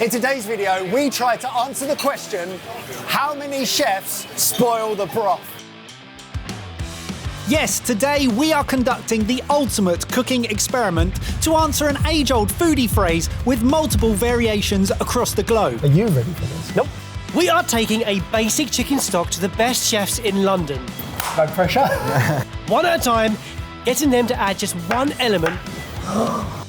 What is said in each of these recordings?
In today's video, we try to answer the question, how many chefs spoil the broth? Yes, today we are conducting the ultimate cooking experiment to answer an age-old foodie phrase with multiple variations across the globe. Are you ready for this? Nope. We are taking a basic chicken stock to the best chefs in London. No pressure. One at a time, getting them to add just one element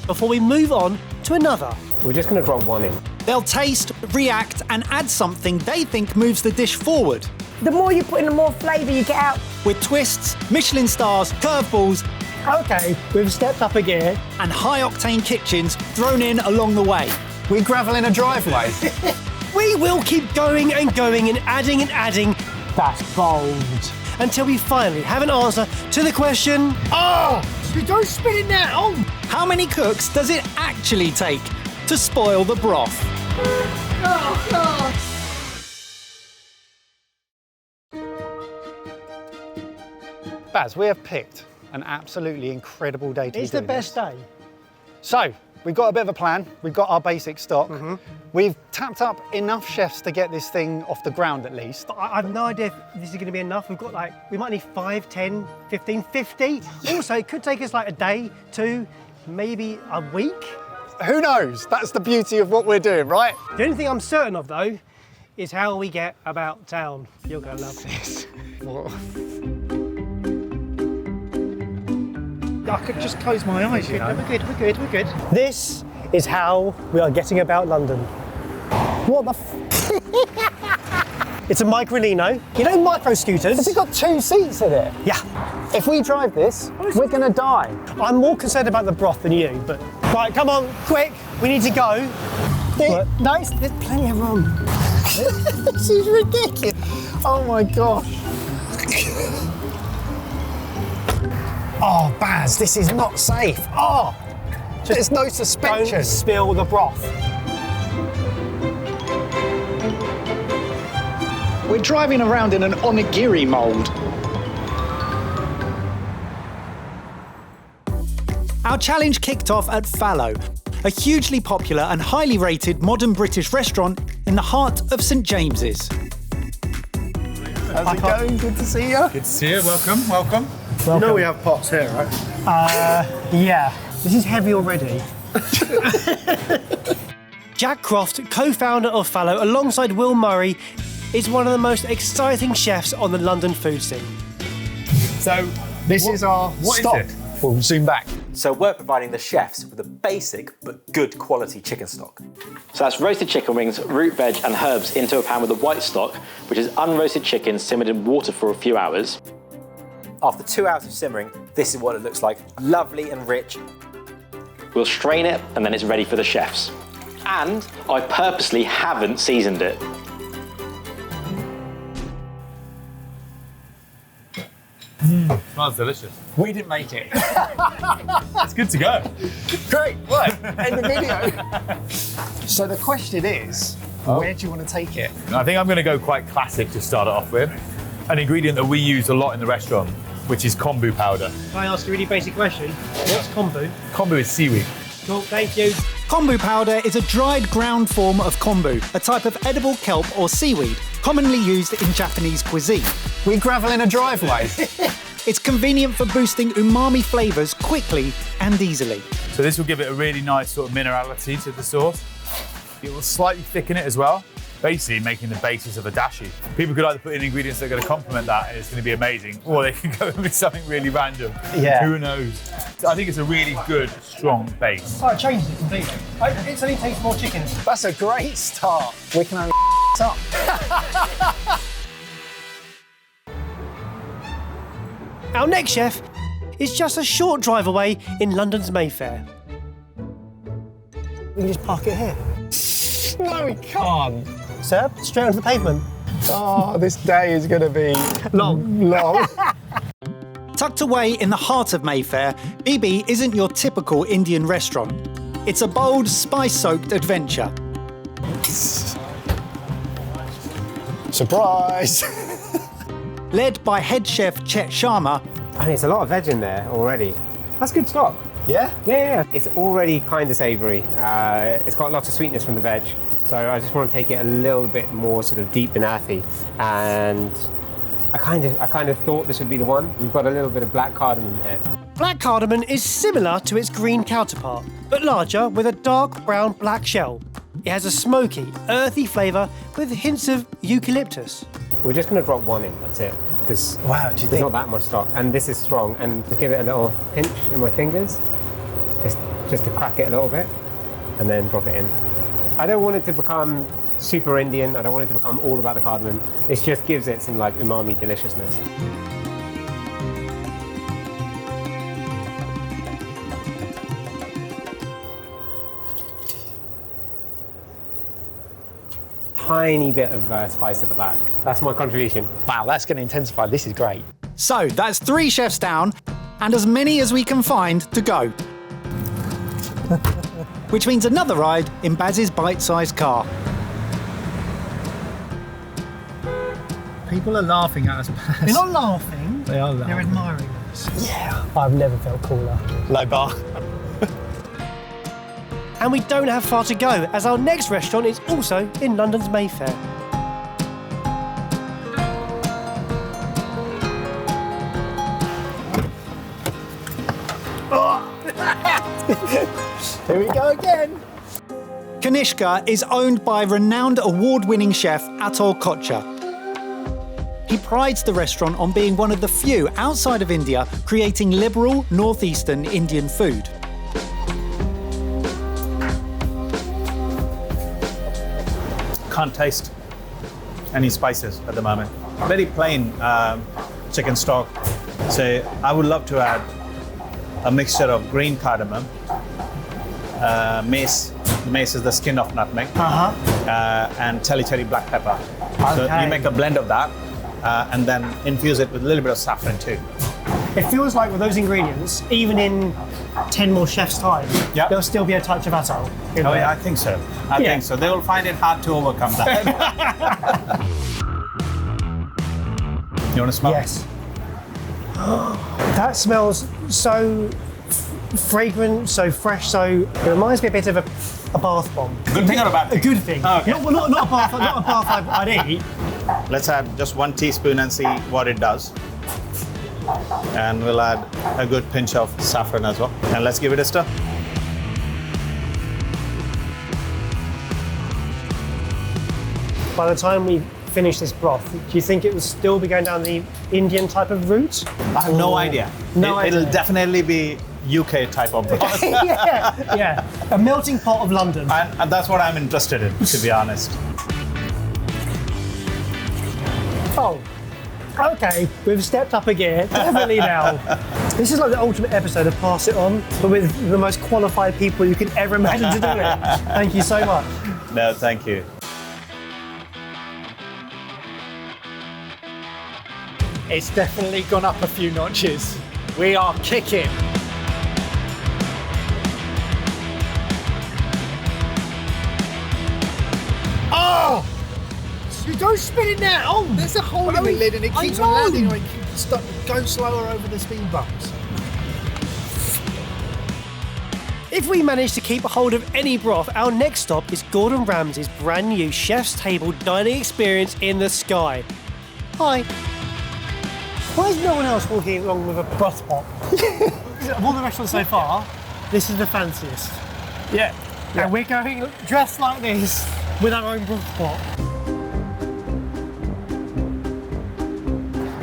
before we move on to another. We're just going to drop one in. They'll taste, react, and add something they think moves the dish forward. The more you put in, the more flavour you get out. With twists, Michelin stars, curveballs, Okay, we've stepped up a gear. and high-octane kitchens thrown in along the way. We gravel in a driveway. We will keep going and going and adding That's bold. until we finally have an answer to the question, oh, you don't spit it now. How many cooks does it actually take to spoil the broth? Oh, God. Baz, we have picked an absolutely incredible day to It's be the doing best this. day. So, we've got a bit of a plan. We've got our basic stock. We've tapped up enough chefs to get this thing off the ground at least. I've no idea if this is going to be enough. We might need 5, 10, 15, 50. Also, it could take us like a day, 2, maybe a week. Who knows? That's the beauty of what we're doing, right? The only thing I'm certain of, though, is how we get about town. You're going to love this. I could just close my eyes, you know. We're good. This is how we are getting about London. What the It's a microlino. You know micro scooters? Has it got 2 seats in it? Yeah. If we drive this, we're gonna die. I'm more concerned about the broth than you, but... Right, come on, quick. We need to go. But There's plenty of room. This is ridiculous. Oh my gosh. Oh, Baz, this is not safe. Oh, there's no suspension. don't spill the broth. We're driving around in an onigiri mould. Our challenge kicked off at Fallow, a hugely popular and highly rated modern British restaurant in the heart of St James's. How's it going? Good to see you. Good to see you. Welcome. You know we have pots here, right? Yeah. This is heavy already. Jack Croft, co-founder of Fallow, alongside Will Murray, is one of the most exciting chefs on the London food scene. So, This is our what is stock. it? We'll zoom back. So we're providing the chefs with a basic but good quality chicken stock. So that's roasted chicken wings, root veg and herbs into a pan with the white stock, which is unroasted chicken simmered in water for a few hours. After 2 hours of simmering, this is what it looks like. Lovely and rich. We'll strain it and then it's ready for the chefs. And I purposely haven't seasoned it. Smells delicious. We didn't make it. It's good to go. Great, what? End the video. So the question is, where do you want to take it? I think I'm going to go quite classic to start it off with. An ingredient that we use a lot in the restaurant, which is kombu powder. Can I ask a really basic question? What's kombu? Kombu is seaweed. Cool, thank you. Kombu powder is a dried ground form of kombu, a type of edible kelp or seaweed, commonly used in Japanese cuisine. We gravel in a driveway. It's convenient for boosting umami flavours quickly and easily. So this will give it a really nice sort of minerality to the sauce. It will slightly thicken it as well, basically making the basis of a dashi. People could either put in ingredients that are going to complement that and it's going to be amazing, or they could go with something really random. Yeah. Who knows? So I think it's a really good, strong base. Oh, I changed it completely. It only takes more chicken. That's a great start. We can only up. Our next chef is just a short drive away in London's Mayfair. We can just park it here. No, we can't. Sir, straight onto the pavement. Oh, this day is going to be long. Tucked away in the heart of Mayfair, BiBi isn't your typical Indian restaurant. It's a bold, spice-soaked adventure. Surprise! Led by head chef Chet Sharma, And it's a lot of veg in there already. That's good stock. Yeah? Yeah. It's already kind of savoury. It's got lots of sweetness from the veg. So I just want to take it a little bit more sort of deep and earthy. And I kind of thought this would be the one. We've got a little bit of black cardamom here. Black cardamom is similar to its green counterpart, but larger with a dark brown black shell. It has a smoky, earthy flavour with hints of eucalyptus. We're just going to drop one in, that's it. Because there's not that much stock. And this is strong. And just give it a little pinch in my fingers. Just to crack it a little bit. And then drop it in. I don't want it to become super Indian. I don't want it to become all about the cardamom. It just gives it some like umami deliciousness. Tiny bit of spice at the back. That's my contribution. Wow, that's going to intensify. This is great. So that's 3 chefs down and as many as we can find to go. Which means another ride in Baz's bite-sized car. People are laughing at us. They're not laughing. They are laughing. They're admiring us. Yeah. I've never felt cooler. Low bar. And we don't have far to go, as our next restaurant is also in London's Mayfair. Here we go again. Konishka is owned by renowned award-winning chef Atul Kochhar. He prides the restaurant on being one of the few outside of India creating liberal northeastern Indian food. Can't taste any spices at the moment. Very plain chicken stock. So I would love to add a mixture of green cardamom, mace. The mace is the skin of nutmeg, and cherry black pepper. So you make a blend of that, and then infuse it with a little bit of saffron too. It feels like with those ingredients, even in 10 more chefs' time, there'll still be a touch of Atul. Oh yeah, I think so. I think so. They will find it hard to overcome that. You want to smell? Yes. That smells so fragrant, so fresh, so it reminds me a bit of a bath bomb. Good thing or a bad thing? A good thing. Oh, okay. Not a bath I'd eat. Let's add just 1 teaspoon and see what it does. And we'll add a good pinch of saffron as well. And let's give it a stir. By the time we finish this broth, do you think it will still be going down the Indian type of route? I have no idea. It'll definitely be UK type of broth. yeah. A melting pot of London. And that's what I'm interested in, to be honest. Oh, okay, we've stepped up a gear, definitely now. This is like the ultimate episode of Pass It On, but with the most qualified people you could ever imagine to do it. Thank you so much. No, thank you. It's definitely gone up a few notches. We are kicking. Oh! You don't spin it now! Oh, there's a hole in the lid and it keeps on landing or it keeps go slower over the speed bumps. If we manage to keep a hold of any broth, our next stop is Gordon Ramsay's brand new Chef's Table dining experience in the sky. Hi. Why is no one else walking along with a broth pot? Of all the restaurants so far, this is the fanciest. Yeah. And we're going dressed like this with our own broth pot.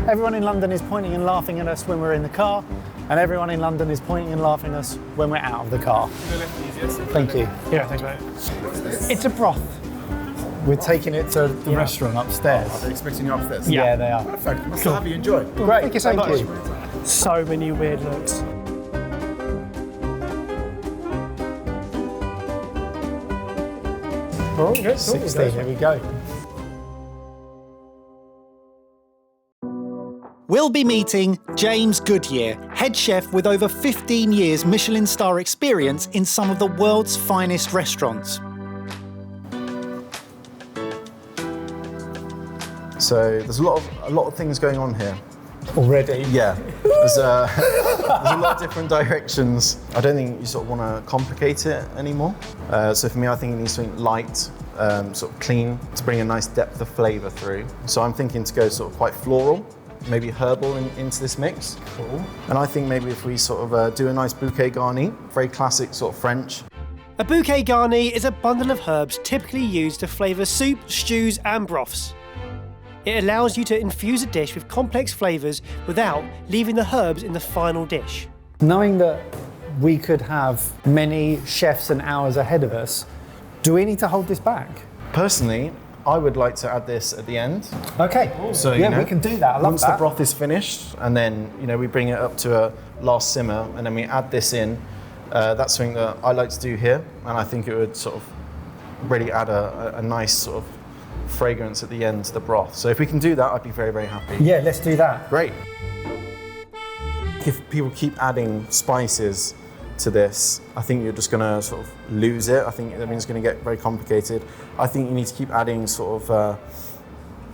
Everyone in London is pointing and laughing at us when we're in the car, and everyone in London is pointing and laughing at us when we're out of the car. Thank you. Yeah, thanks, mate. It's a broth. We're taking it to the restaurant upstairs. Are they expecting you upstairs? Yeah, they are. Perfect. Must have you enjoy. Great. Thank you so much. So many weird looks. Oh, okay, cool. 16, here we go. We'll be meeting James Goodyear, head chef with over 15 years Michelin star experience in some of the world's finest restaurants. So there's a lot of things going on here. Already? Yeah. There's a lot of different directions. I don't think you sort of want to complicate it anymore. So for me, I think it needs something light, sort of clean to bring a nice depth of flavour through. So I'm thinking to go sort of quite floral, maybe herbal into this mix. Cool. And I think maybe if we sort of do a nice bouquet garni, very classic sort of French. A bouquet garni is a bundle of herbs typically used to flavour soup, stews and broths. It allows you to infuse a dish with complex flavours without leaving the herbs in the final dish. Knowing that we could have many chefs and hours ahead of us, do we need to hold this back? Personally, I would like to add this at the end. Okay, So yeah, you know, we can do that. I love once that. the broth is finished, and then we bring it up to a last simmer, and then we add this in. That's something that I like to do here, and I think it would sort of really add a nice sort of fragrance at the end to the broth. So if we can do that, I'd be very, very happy. Yeah, let's do that. Great. If people keep adding spices to this, I think you're just going to sort of lose it. I think it's going to get very complicated. I think you need to keep adding sort of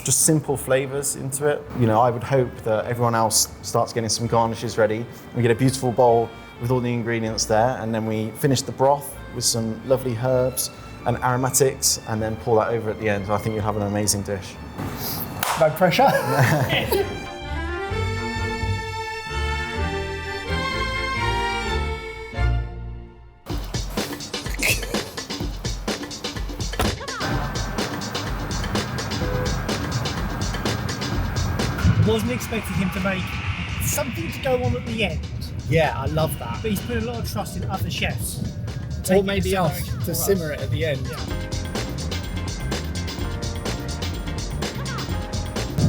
just simple flavours into it. I would hope that everyone else starts getting some garnishes ready. We get a beautiful bowl with all the ingredients there, and then we finish the broth with some lovely herbs and aromatics, and then pour that over at the end. I think you'll have an amazing dish. No pressure. Wasn't expecting him to make something to go on at the end. Yeah, I love that. But he's put a lot of trust in other chefs. Or maybe us to simmer it at the end.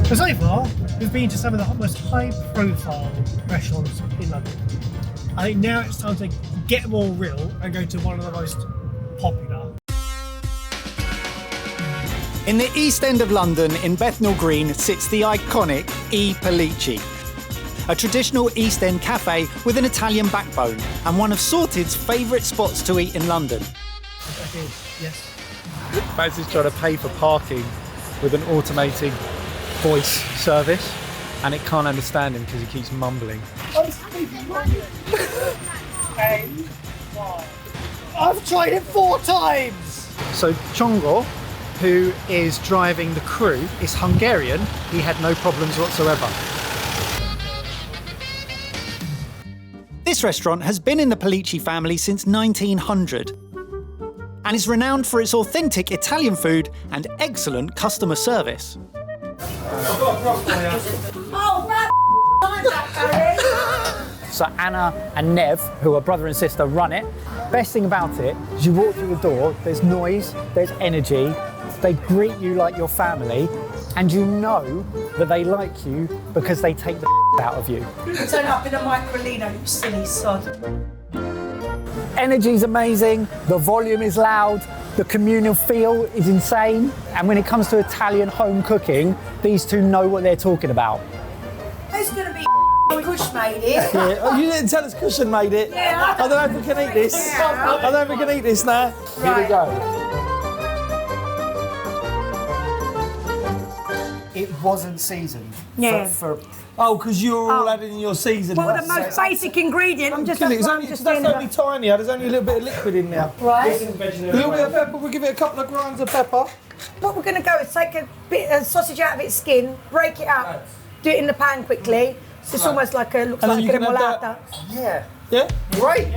So far, we've been to some of the most high-profile restaurants in London. I think now it's time to get more real and go to one of the most popular. In the East End of London, in Bethnal Green, sits the iconic Pellicci, a traditional East End cafe with an Italian backbone and one of Sorted's favourite spots to eat in London. Okay, yes. Baz is trying to pay for parking with an automated voice service, and it can't understand him because he keeps mumbling. I've tried it 4 times! So Chongo, who is driving the crew, is Hungarian. He had no problems whatsoever. This restaurant has been in the Pellicci family since 1900 and is renowned for its authentic Italian food and excellent customer service. So Anna and Nev, who are brother and sister, run it. Best thing about it is you walk through the door, there's noise, there's energy, they greet you like your family, and you know that they like you because they take the out of you. Turn up in a microlino, you silly sod. Energy's amazing, the volume is loud, the communal feel is insane, and when it comes to Italian home cooking, these two know what they're talking about. Who's going to be Kush made it? Yeah. Oh, you didn't tell us Cushion made it. Yeah. I don't know if we can eat this. Yeah. I don't know if we can eat this now. Here we go. It wasn't seasoned. Yeah. Oh, because you're all adding in your seasoning. Well, the most basic ingredient. I'm just. That's I'm just only tiny. There's only a little bit of liquid in there. Right. A little bit of pepper. We'll give it a couple of grinds of pepper. What we're going to go is take a bit of sausage out of its skin, break it up, do it in the pan quickly. So it's almost like a looks And like then you a can add molata. Yeah. Yeah. Great.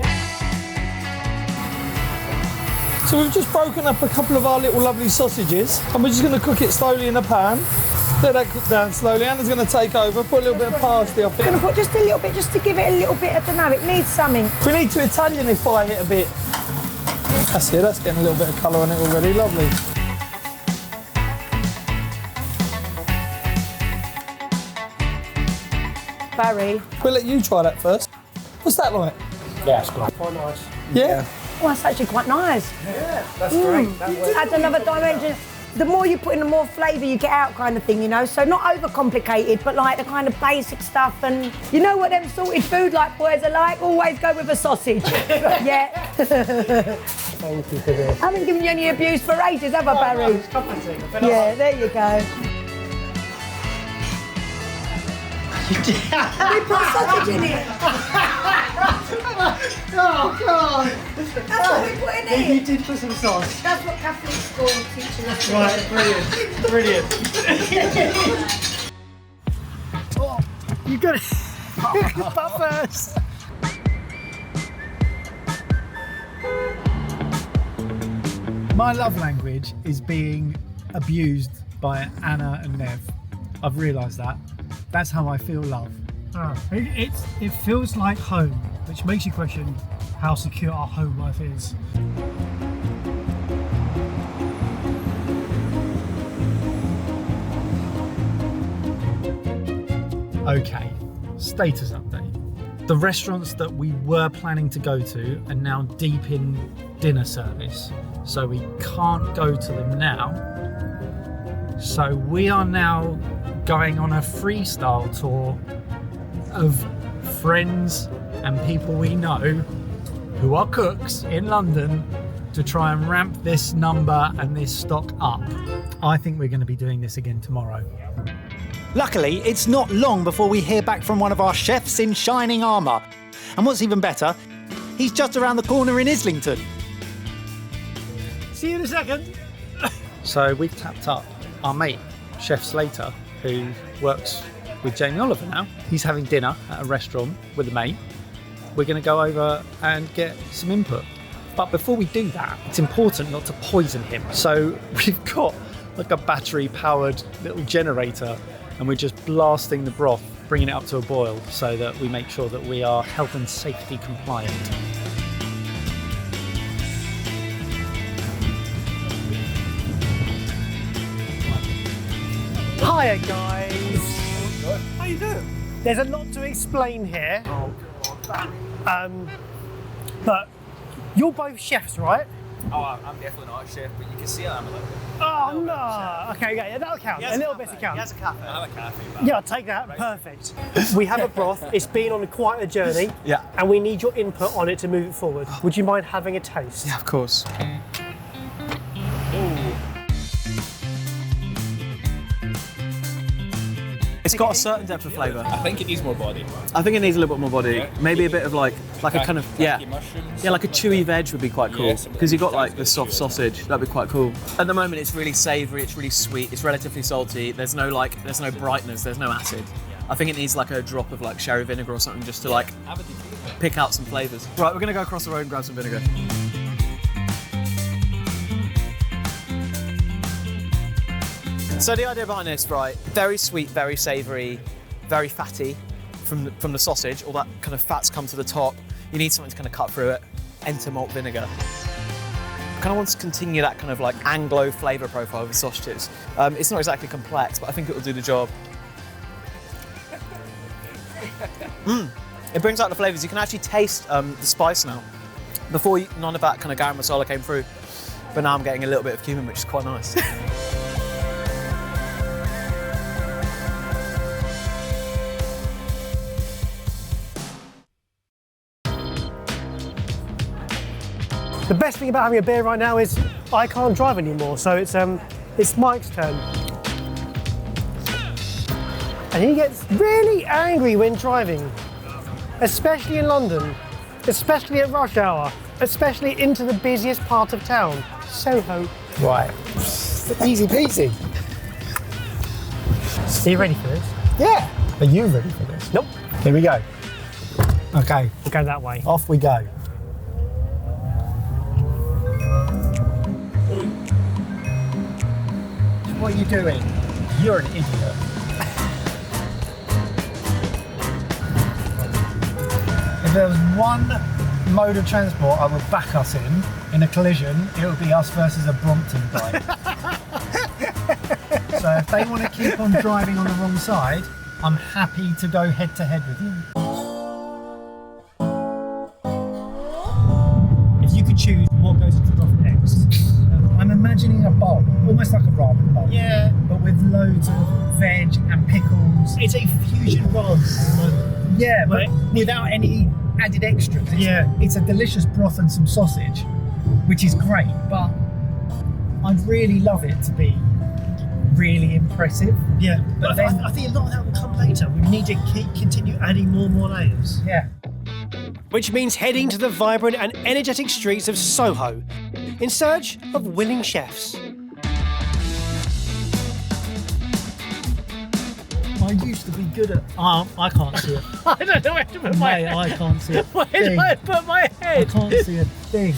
So we've just broken up a couple of our little lovely sausages, and we're just going to cook it slowly in a pan. Let that cook down slowly. Anna's going to take over, put a little bit of parsley off it. I'm going to put just a little bit, just to give it a little bit of the know. It needs something. We need to Italianify it a bit. That's it, that's getting a little bit of colour on it already. Lovely. Barry. We'll let you try that first. What's that like? Yeah, it's great. Quite nice. Yeah? Oh, that's actually quite nice. Yeah, that's great. That works. Adds another dimension. The more you put in, the more flavour you get out, kind of thing, you know. So not overcomplicated, but like the kind of basic stuff. And you know what them sorted food like boys are like? Always go with a sausage. Yeah. Thank you for this. I haven't given you any abuse for ages, have I, Barry? It's comforting. Yeah, there you go. We put sausage in it. Oh God! That's what we put in Yeah, it. you did put some sauce. That's what Catholic school teaches us. Right, brilliant. Oh, you got it. But first. My love language is being abused by Anna and Nev. I've realised that. That's how I feel love. It feels like home, which makes you question how secure our home life is. Okay, status update. The restaurants that we were planning to go to are now deep in dinner service, so we can't go to them now. So we are now going on a freestyle tour of friends and people we know who are cooks in London to try and ramp this number and this stock up. I think we're going to be doing this again tomorrow. Luckily, it's not long before we hear back from one of our chefs in shining armour. And what's even better, he's just around the corner in Islington. See you in a second. So we've tapped up our mate, Chef Slater, who works with Jamie Oliver now. He's having dinner at a restaurant with a mate. We're going to go over and get some input. But before we do that, it's important not to poison him. So we've got like a battery-powered little generator, and we're just blasting the broth, bringing it up to a boil so that we make sure that we are health and safety compliant. Hiya guys. How you doing? There's a lot to explain here. But you're both chefs, right? Oh, I'm definitely not a chef, but you can see I'm a little bit. Oh no! Okay, yeah, that'll count. A little bit to count. He has a cafe. I have a cafe. Yeah, I'll take that. Perfect. We have a broth. It's been on quite a journey. Yeah. And we need your input on it to move it forward. Would you mind having a taste? Yeah, of course. It's got a certain depth of flavour. I think it needs more body. I think it needs a little bit more body. Yeah. Maybe a bit of like a kind of mushrooms. yeah, like a chewy veg would be quite cool. Yeah, Because you've got like the soft sausage. That'd be quite cool. At the moment, it's really savoury. It's really sweet. It's relatively salty. There's no brightness. There's no acid. I think it needs like a drop of like sherry vinegar or something just to like pick out some flavours. Right, we're gonna go across the road and grab some vinegar. So the idea behind this, right, very sweet, very savoury, very fatty from the sausage. All that kind of fat's come to the top. You need something to kind of cut through it. Enter malt vinegar. I kind of want to continue that kind of like Anglo flavour profile with sausages. It's not exactly complex, but I think it will do the job. It brings out the flavours. You can actually taste the spice now. Before, none of that kind of garam masala came through, but now I'm getting a little bit of cumin, which is quite nice. The best thing about having a beer right now is I can't drive anymore, so it's Mike's turn. And he gets really angry when driving, especially in London, especially at rush hour, especially into the busiest part of town, Soho. Right. Easy peasy. Are you ready for this? Yeah. Are you ready for this? Nope. Here we go. Okay. We'll go that way. Off we go. What are you doing? You're an idiot. If there was one mode of transport I would back us in a collision, it would be us versus a Brompton bike. So if they want to keep on driving on the wrong side, I'm happy to go head to head with you. If you could choose what goes into broth next, I'm imagining a bowl, almost like a ramen bowl. Yeah. But with loads of veg and pickles. It's a fusion ramen. Yeah, but without any added extras. It's a delicious broth and some sausage, which is great, but I'd really love it to be really impressive. Yeah, but I think a lot of that will come later. We need to continue adding more and more layers. Yeah. which means heading to the vibrant and energetic streets of Soho in search of willing chefs. I used to be good at. I can't see it. I don't know where to put my Mate, head. I can't see it. Where do I put my I head? can't see a thing.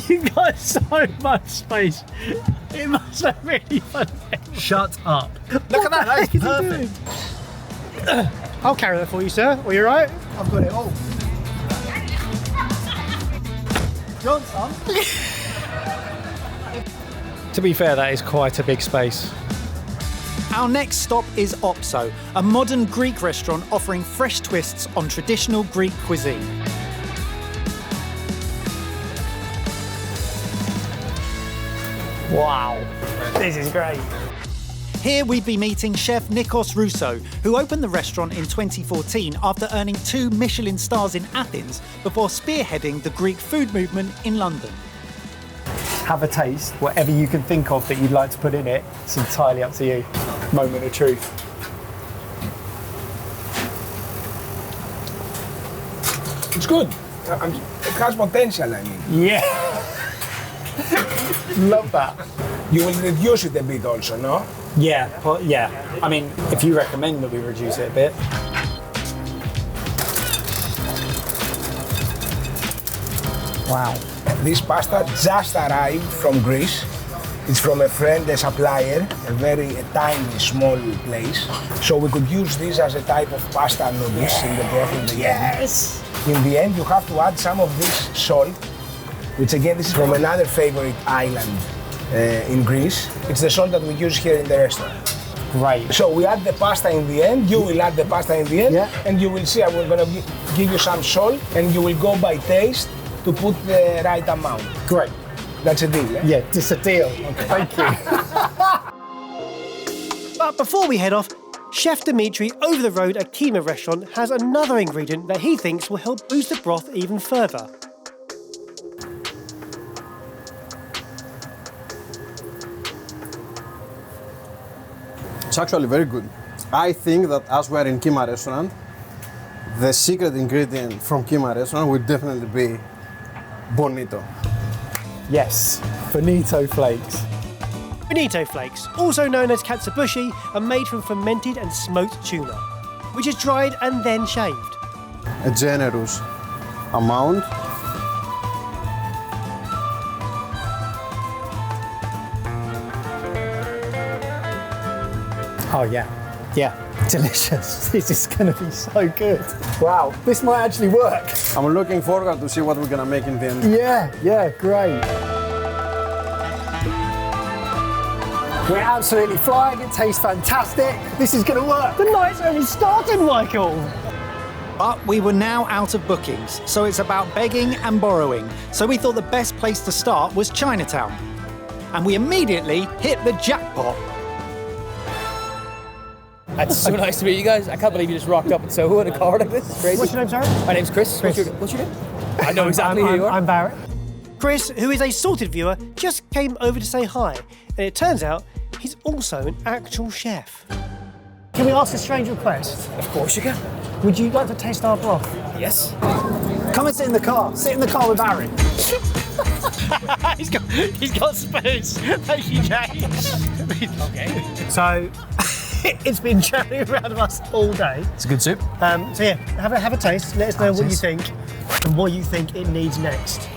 You've got so much space. It must have really fun. Shut up. Look at that, that's perfect. I'll carry that for you, sir. Are you right? I've got it all. John, son. To be fair, that is quite a big space. Our next stop is Opso, a modern Greek restaurant offering fresh twists on traditional Greek cuisine. Wow, this is great. Here we'd be meeting Chef Nikos Roussos, who opened the restaurant in 2014 after earning 2 Michelin stars in Athens before spearheading the Greek food movement in London. Have a taste, whatever you can think of that you'd like to put in it. It's entirely up to you. Moment of truth. It's good. It has potential, I mean. Yeah. Love that. You will reduce it a bit also, no? Yeah, yeah. I mean, if you recommend that we reduce it a bit. Wow. This pasta just arrived from Greece. It's from a friend, a supplier, a very tiny, small place. So we could use this as a type of pasta noodles in the broth in the end. In the end, you have to add some of this salt, which again, this is from another favorite island in Greece. It's the salt that we use here in the restaurant. Great. So we add the pasta in the end, you will add the pasta in the end, and you will see I'm going to give you some salt, and you will go by taste to put the right amount. Great. That's a deal, eh? Yeah, it's a deal. Okay. Thank you. But before we head off, Chef Dimitris over the road at Kima restaurant has another ingredient that he thinks will help boost the broth even further. It's actually very good. I think that as we're in Kima restaurant, the secret ingredient from Kima restaurant would definitely be bonito. Yes, bonito flakes. Bonito flakes, also known as katsuobushi, are made from fermented and smoked tuna, which is dried and then shaved. A generous amount. Oh yeah, delicious. This is going to be so good. Wow, this might actually work. I'm looking forward to see what we're going to make in the end. Yeah, great. We're absolutely flying, it tastes fantastic. This is going to work. The night's only started, Michael. But we were now out of bookings, so it's about begging and borrowing. So we thought the best place to start was Chinatown. And we immediately hit the jackpot. It's so nice to meet you guys. I can't believe you just rocked up in Soho in a car like this. It's crazy. What's your name, sorry? My name's Chris. What's your name? I know exactly who you are. I'm Barrett. Chris, who is a sorted viewer, just came over to say hi. And it turns out he's also an actual chef. Can we ask a strange request? Of course you can. Would you like to taste our broth? Yes. Come and sit in the car. Sit in the car with Barry. he's got spoons. Thank you, James. Okay. So, it's been chatting around of us all day. It's a good soup. So yeah, have a taste. Let us know what you think and what you think it needs next.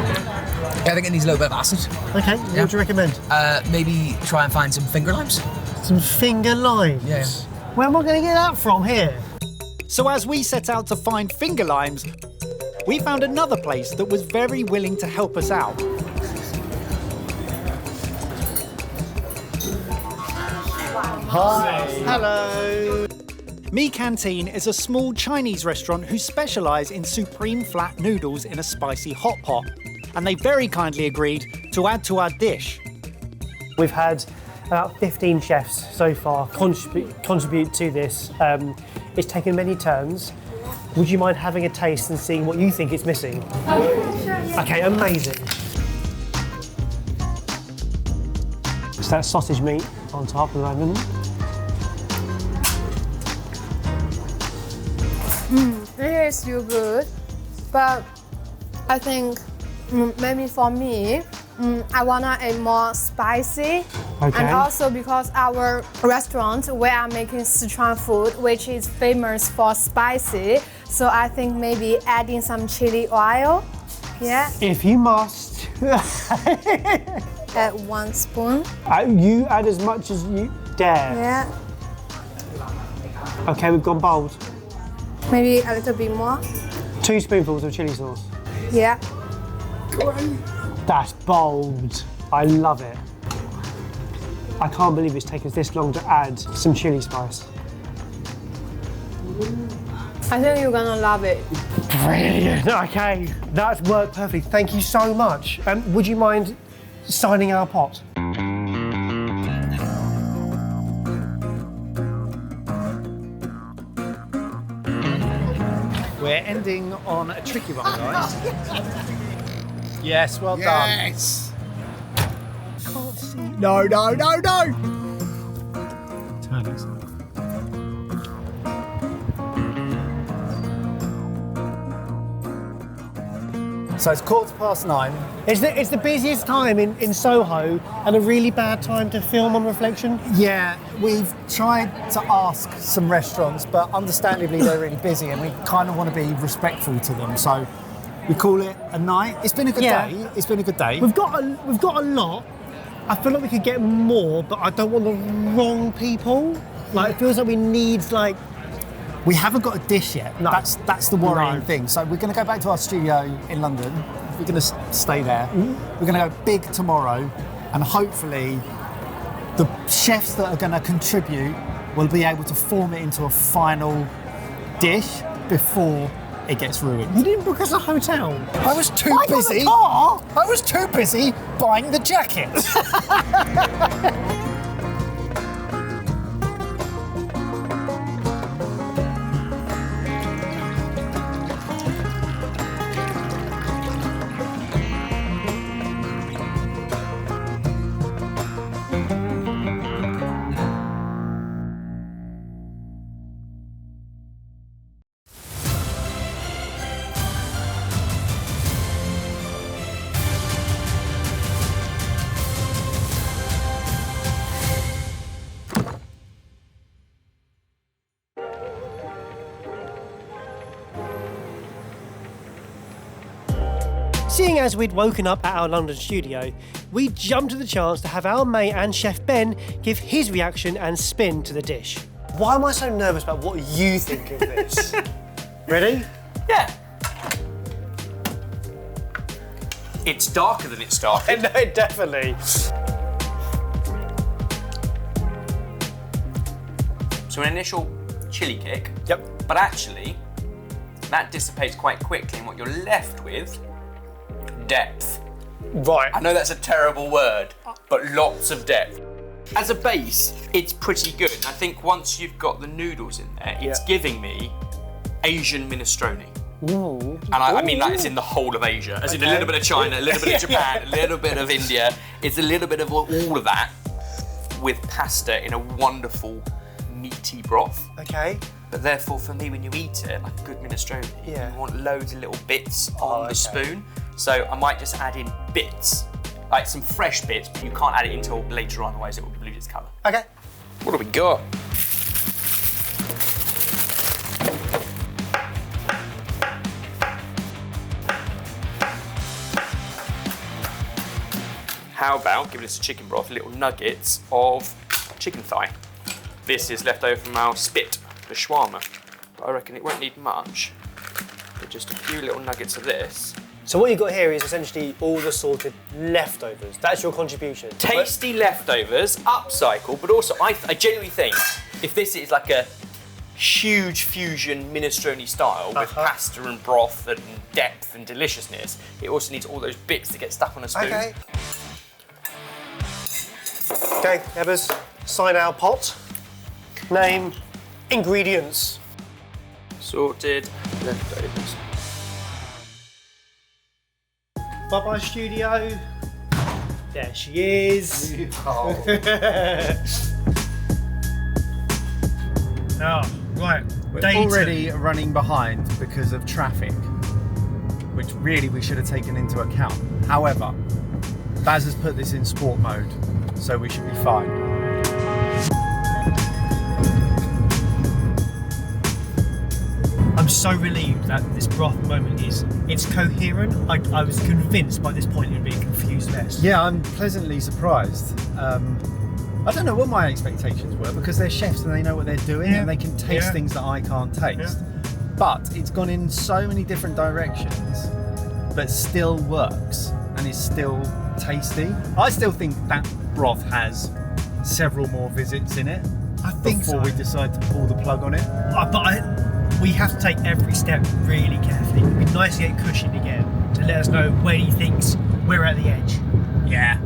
I think it needs a little bit of acid. Okay, what would you recommend? Maybe try and find some finger limes. Some finger limes? Yeah. Where am I going to get that from here? So as we set out to find finger limes, we found another place that was very willing to help us out. Hi. Hello. Canteen is a small Chinese restaurant who specialise in supreme flat noodles in a spicy hot pot. And they very kindly agreed to add to our dish. We've had about 15 chefs so far contribute to this. It's taken many turns. Would you mind having a taste and seeing what you think is missing? Okay, amazing. It's that sausage meat on top at the moment. It is still good. but I think maybe for me, I wanna eat more spicy. Okay. And also because our restaurant, we are making Sichuan food, which is famous for spicy. So I think maybe adding some chili oil. Yeah. If you must. Add 1 spoon. You add as much as you dare. Yeah. Okay, we've gone bold. Maybe a little bit more. 2 spoonfuls of chili sauce. Yeah. That's bold. I love it. I can't believe it's taken us this long to add some chili spice. I think you're gonna love it. Brilliant. Okay, that's worked perfect. Thank you so much. Would you mind signing our pot? We're ending on a tricky one, guys. Yes, well done. Yes. Can't see. No, no, no, no. Turning side. So it's 9:15. It's the busiest time in Soho and a really bad time to film on Reflection. Yeah, we've tried to ask some restaurants, but understandably they're really busy and we kind of want to be respectful to them. So we call it a night. It's been a good day. It's been a good day. We've got a lot. I feel like we could get more, but I don't want the wrong people. Like, it feels like we need, like... We haven't got a dish yet. No. That's the worrying thing. So we're going to go back to our studio in London. We're going to stay there. We're going to go big tomorrow, and hopefully the chefs that are going to contribute will be able to form it into a final dish before it gets ruined. You didn't book us a hotel. I was too busy. I was too busy buying the jacket. Seeing as we'd woken up at our London studio, we jumped at the chance to have our mate and Chef Ben give his reaction and spin to the dish. Why am I so nervous about what you think of this? Ready? Yeah. It's darker than it started. No, definitely. So an initial chili kick. Yep. But actually, that dissipates quite quickly, and what you're left with, depth. Right. I know that's a terrible word, but lots of depth. As a base, it's pretty good. I think once you've got the noodles in there, it's giving me Asian minestrone. Ooh. And I mean that is in the whole of Asia, as in a little bit of China, a little bit of Japan, a little bit of India. It's a little bit of all of that with pasta in a wonderful, meaty broth. Okay. But therefore, for me, when you eat it, like a good minestrone, you want loads of little bits on the spoon. So I might just add in bits, like some fresh bits, but you can't add it until later on, otherwise it will lose its colour. Okay. What do we got? How about giving us a chicken broth, little nuggets of chicken thigh. This is left over from our spit, the shawarma. But I reckon it won't need much, but just a few little nuggets of this. So what you've got here is essentially all the sorted leftovers. That's your contribution. Tasty leftovers, upcycle, but also I genuinely think if this is like a huge fusion minestrone style with pasta and broth and depth and deliciousness, it also needs all those bits to get stuck on a spoon. Okay. Okay, Ebbers, sign our pot. Name, ingredients. Sorted leftovers. BiBi studio. There she is. Oh, right. We're already running behind because of traffic. which really we should have taken into account. However, Baz has put this in sport mode, so we should be fine. I'm so relieved that this broth moment it's coherent. I was convinced by this point it would be a confused mess. Yeah, I'm pleasantly surprised. I don't know what my expectations were because they're chefs and they know what they're doing and they can taste things that I can't taste. But it's gone in so many different directions, but still works and is still tasty. I still think that broth has several more visits in it. I think before we decide to pull the plug on it. We have to take every step really carefully. It'd be nice to get Kush in again to let us know when he thinks we're at the edge. Yeah.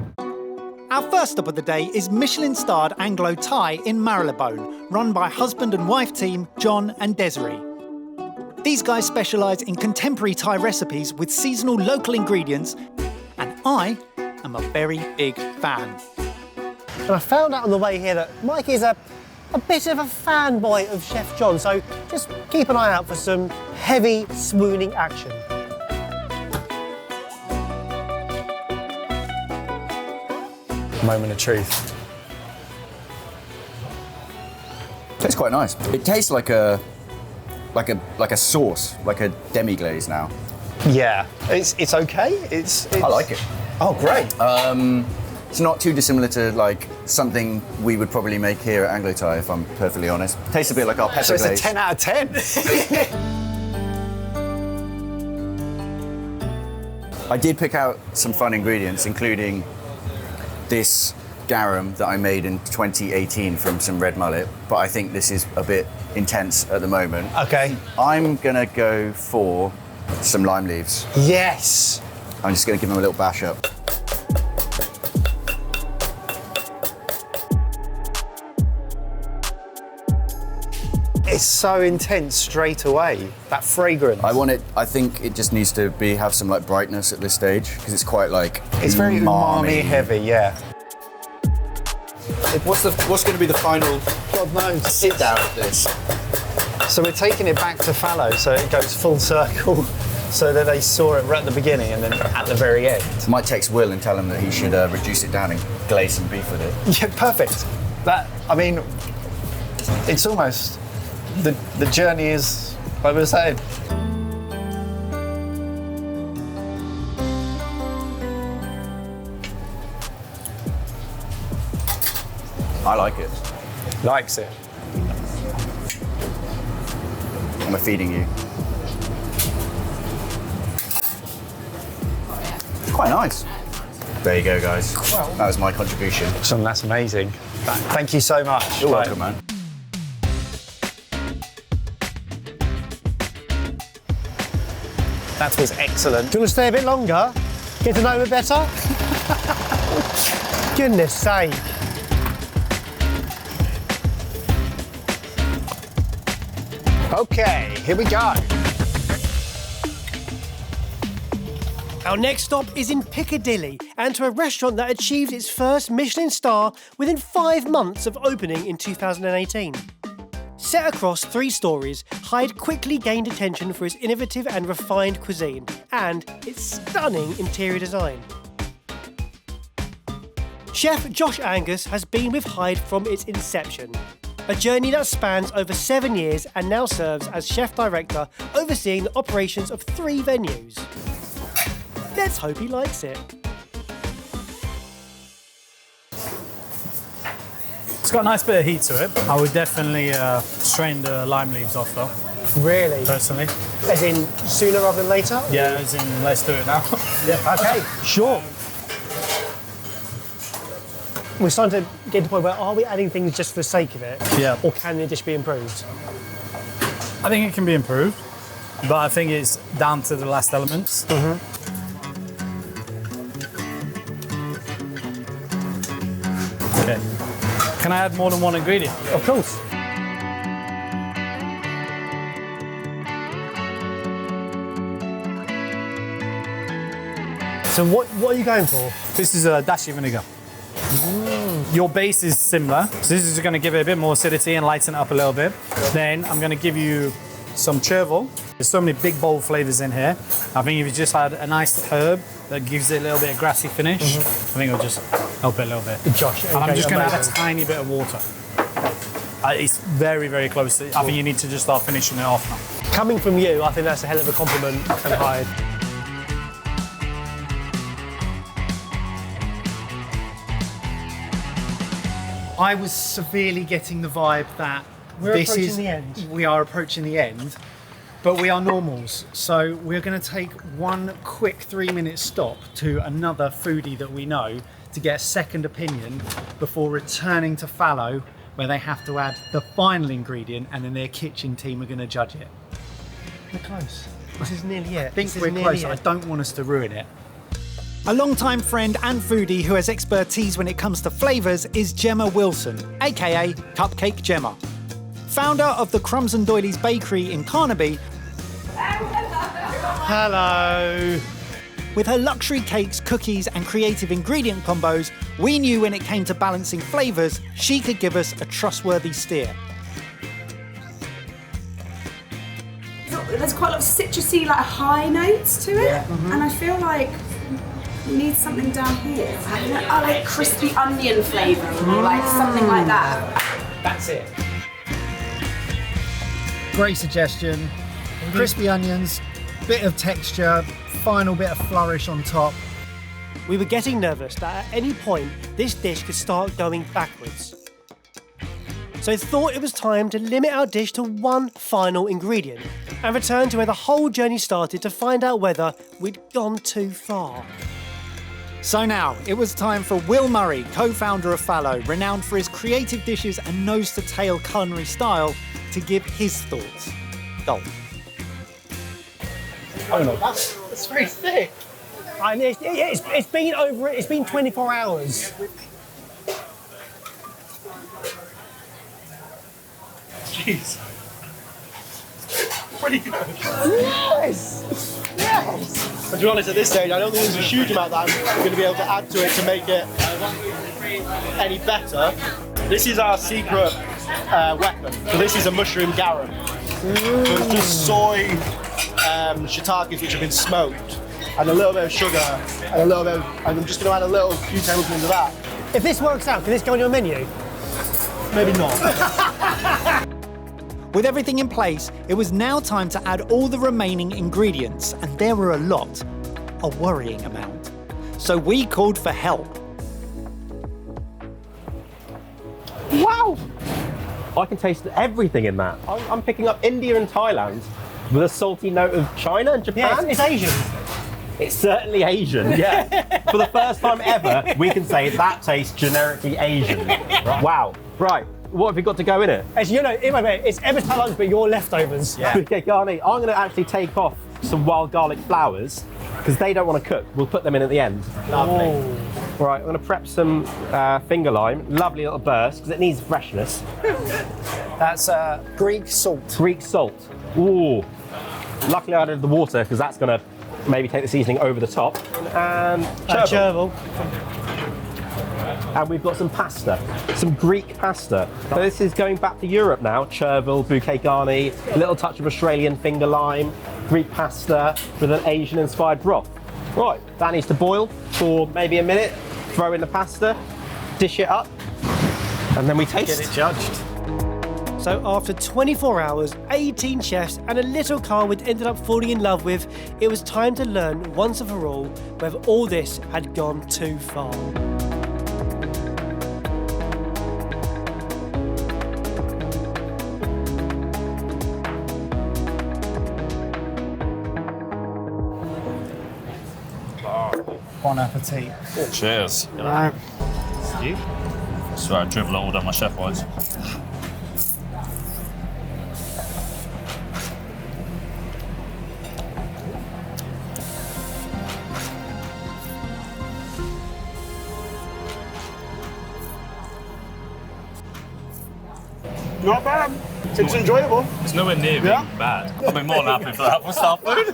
Our first stop of the day is Michelin-starred AngloThai in Marylebone, run by husband and wife team John and Desiree. These guys specialise in contemporary Thai recipes with seasonal local ingredients, and I am a very big fan. And I found out on the way here that Mike is a bit of a fanboy of Chef John, so just keep an eye out for some heavy swooning action. Moment of truth. Tastes quite nice. It tastes like a sauce, like a demi-glaze now. Yeah, it's okay. It's I like it. Oh, great. It's not too dissimilar to like something we would probably make here at AngloThai, if I'm perfectly honest. Tastes a bit like our pepper So it's glaze. a 10 out of 10. I did pick out some fun ingredients, including this garum that I made in 2018 from some red mullet, but I think this is a bit intense at the moment. Okay. I'm gonna go for some lime leaves. Yes. I'm just gonna give them a little bash up. It's so intense straight away, that fragrance. I think it just needs to have some like brightness at this stage, because it's quite like It's very umami heavy, yeah. What's going to be the final God knows. sit down of this? So we're taking it back to Fallow, so it goes full circle, so that they saw it right at the beginning and then at the very end. Might text Will and tell him that he should reduce it down and glaze some beef with it. Yeah, perfect. It's almost, the journey is what we're saying. I like it. Likes it. I'm feeding you. It's quite nice. There you go, guys. Well, that was my contribution. That's amazing. Thank you so much. You're welcome, man. That was excellent. Do you want to stay a bit longer? Get to know it better? Goodness sake. Okay, here we go. Our next stop is in Piccadilly and to a restaurant that achieved its first Michelin star within 5 months of opening in 2018. Set across 3 stories, Hyde quickly gained attention for its innovative and refined cuisine and its stunning interior design. Chef Josh Angus has been with Hyde from its inception, a journey that spans over 7 years and now serves as chef director, overseeing the operations of 3 venues. Let's hope he likes it. It's got a nice bit of heat to it. I would definitely strain the lime leaves off though. Really? Personally. As in sooner rather than later? Yeah, as in let's do it now. Yeah, okay, sure. We're starting to get to the point where are we adding things just for the sake of it? Yeah. Or can the dish be improved? I think it can be improved, but I think it's down to the last elements. Okay. Can I add more than one ingredient? Of course. So what are you going for? This is a dashi vinegar. Your base is similar, so this is going to give it a bit more acidity and lighten it up a little bit. Then I'm going to give you some chervil. There's so many big, bold flavours in here. I think if you just had a nice herb that gives it a little bit of grassy finish, I think it'll just help it a little bit. Josh, and I'm okay, just going to add a amazing. tiny bit of water. It's very, very close. I think you need to just start finishing it off now. Coming from you, I think that's a hell of a compliment and Hyde. I was severely getting the vibe that we are approaching the end, but we are normals. So we're going to take one quick 3-minute stop to another foodie that we know to get a second opinion before returning to Fallow, where they have to add the final ingredient and then their kitchen team are going to judge it. We're close. This is nearly it. I think we're close. I don't want us to ruin it. A longtime friend and foodie who has expertise when it comes to flavours is Jemma Wilson, aka Cupcake Jemma. Founder of the Crumbs and Doilies bakery in Carnaby. Hello. With her luxury cakes, cookies and creative ingredient combos, we knew when it came to balancing flavours, she could give us a trustworthy steer. There's quite a lot of citrusy, like high notes to it, and I feel like it needs something down here. I like crispy onion flavour, or like something like that. That's it. Great suggestion. Crispy onions, bit of texture, final bit of flourish on top. We were getting nervous that at any point this dish could start going backwards. So thought it was time to limit our dish to one final ingredient and return to where the whole journey started to find out whether we'd gone too far. So now, it was time for Will Murray, co-founder of Fallow, renowned for his creative dishes and nose-to-tail culinary style, to give his thoughts. Go. Oh no, that's very thick. And it's been 24 hours. Jeez. Pretty good. Yes! Yes! But to be honest, at this stage, I don't think there's a huge amount that I'm going to be able to add to it to make it any better. This is our secret weapon. So this is a mushroom garum. So it's just soy shiitakes which have been smoked, and a little bit of sugar, and a little bit of, and I'm just going to add a few tablespoons of that. If this works out, can this go on your menu? Maybe not. With everything in place, it was now time to add all the remaining ingredients, and there were a lot, a worrying amount. So we called for help. Wow! I can taste everything in that. I'm picking up India and Thailand with a salty note of China and Japan. Yeah, it's Asian. It's certainly Asian, yeah. For the first time ever, we can say that tastes generically Asian. Wow. Right. What have you got to go in it? It's, you know, it's Ebber's lunch, but your leftovers. Yeah. Okay, Garni, I'm going to actually take off some wild garlic flowers because they don't want to cook. We'll put them in at the end. Lovely. Ooh. Right, I'm going to prep some finger lime. Lovely little burst because it needs freshness. That's Greek salt. Greek salt. Ooh. Luckily I added the water because that's going to maybe take the seasoning over the top. And chervil. And we've got some pasta, some Greek pasta. So this is going back to Europe now. Chervil, bouquet garni, a little touch of Australian finger lime, Greek pasta with an Asian-inspired broth. Right, that needs to boil for maybe a minute. Throw in the pasta, dish it up, and then we taste. Get it judged. So after 24 hours, 18 chefs and a little car we'd ended up falling in love with, it was time to learn once and for all whether all this had gone too far. Bon appetit. Cheers. Right. You? Sorry, I dribble it all down my chef whites. Not bad. It's enjoyable. It's nowhere near being bad. I'd be more than happy for that for staff food.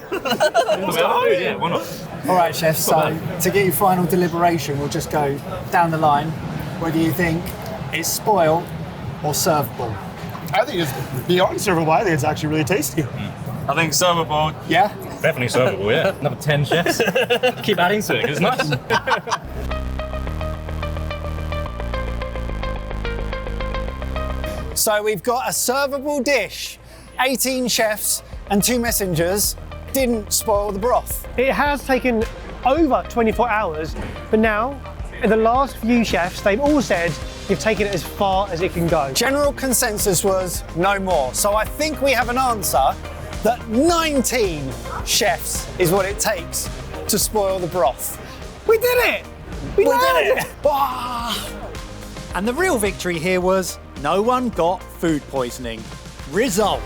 Yeah, why not? All right, chef, so to get your final deliberation, we'll just go down the line. Whether you think it's spoiled or servable. I think it's beyond servable. I think it's actually really tasty. I think servable. Yeah? Definitely servable, yeah. Another 10 chefs. Keep adding to it, it's nice. So we've got a servable dish, 18 chefs and 2 messengers didn't spoil the broth. It has taken over 24 hours, but now, in the last few chefs, they've all said you've taken it as far as it can go. General consensus was no more. So I think we have an answer that 19 chefs is what it takes to spoil the broth. We did it! We did it! And the real victory here was no one got food poisoning. Result.